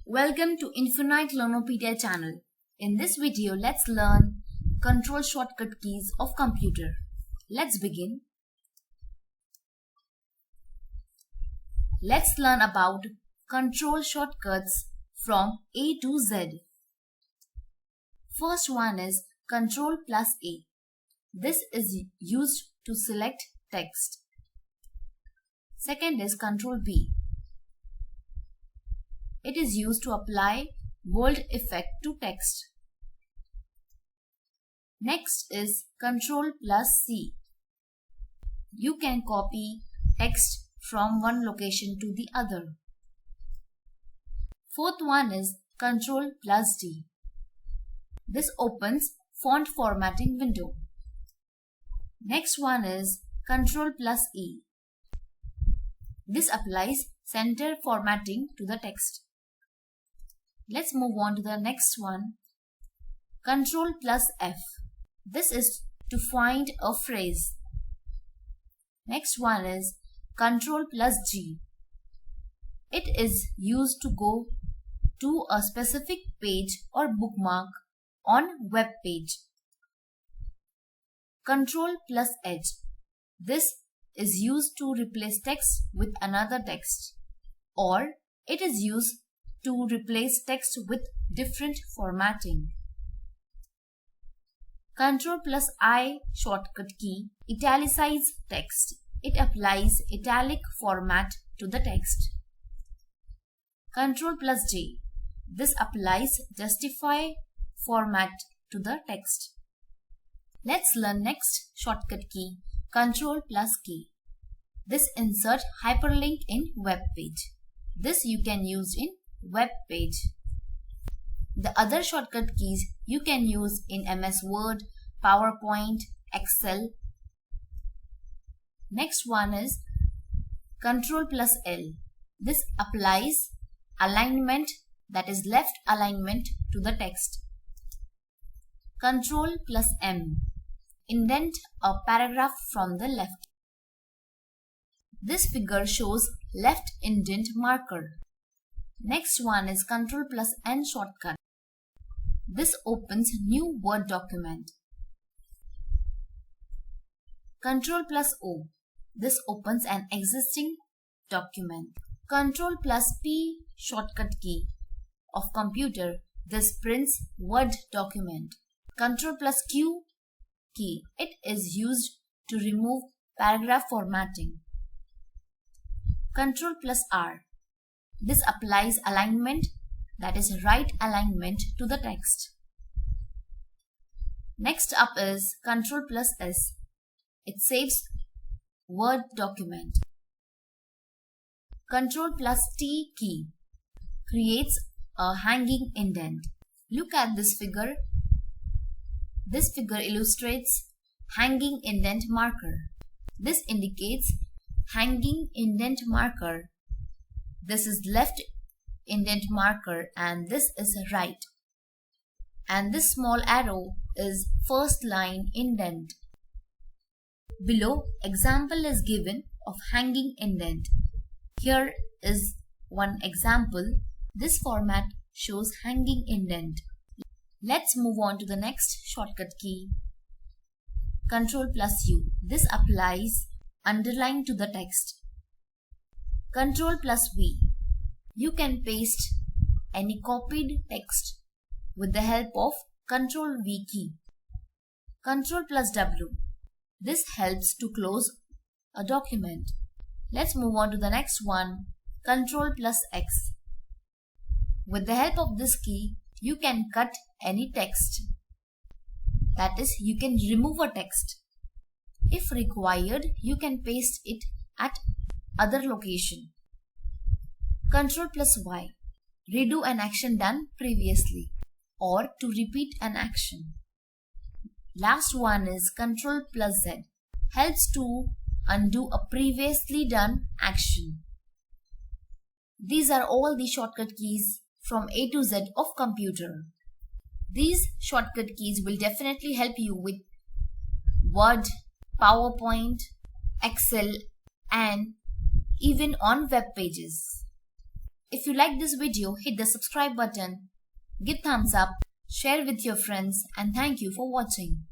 Welcome to Infinite Learnopedia channel. In this video, let's learn control shortcut keys of computer. Let's begin. Let's learn about control shortcuts from A to Z. First one is Control plus A. This is used to select text. Second is Control B. It is used to apply bold effect to text. Next is Control plus C. You can copy text from one location to the other. Fourth one is Control plus D. This opens font formatting window. Next one is Control plus E. This applies center formatting to the text. Let's move on to the next one. Control plus F. This is to find a phrase. Next one is Control plus G. It is used to go to a specific page or bookmark on web page. Control plus H. This is used to replace text with another text, or it is used to replace text with different formatting. Control plus I shortcut key italicize text. It applies italic format to the text. Control plus J. This applies justify format to the text. Let's learn next shortcut key, Control plus K. This insert hyperlink in web page. This you can use in web page. The other shortcut keys you can use in MS Word, PowerPoint, Excel. Next one is Control plus L. This applies alignment, that is left alignment to the text. Control plus M. Indent a paragraph from the left. This figure shows left indent marker. Next one is Control plus N shortcut. This opens new Word document. Control plus O. This opens an existing document. Control plus P shortcut key of computer. This prints Word document. Control plus Q key. It is used to remove paragraph formatting. Control plus R. This applies alignment, that is right alignment to the text. Next up is Control plus S. It saves Word document. Control plus T key creates a hanging indent. Look at this figure. This figure illustrates hanging indent marker. This indicates hanging indent marker. This is left indent marker and this is right. And this small arrow is first line indent. Below, example is given of hanging indent. Here is one example. This format shows hanging indent. Let's move on to the next shortcut key, Control plus U. This applies underline to the text. Control plus V. You can paste any copied text with the help of Control V key. Control plus W. This helps to close a document. Let's move on to the next one, Control plus X. With the help of this key, you can cut any text. That is, you can remove a text. If required, you can paste it at other location. Control plus Y. Redo an action done previously or to repeat an action. Last one is Control plus Z. Helps to undo a previously done action. These are all the shortcut keys from A to Z of computer. These shortcut keys will definitely help you with Word, PowerPoint, Excel, and even on web pages. If you like this video, hit the subscribe button, give thumbs up, share with your friends, and thank you for watching.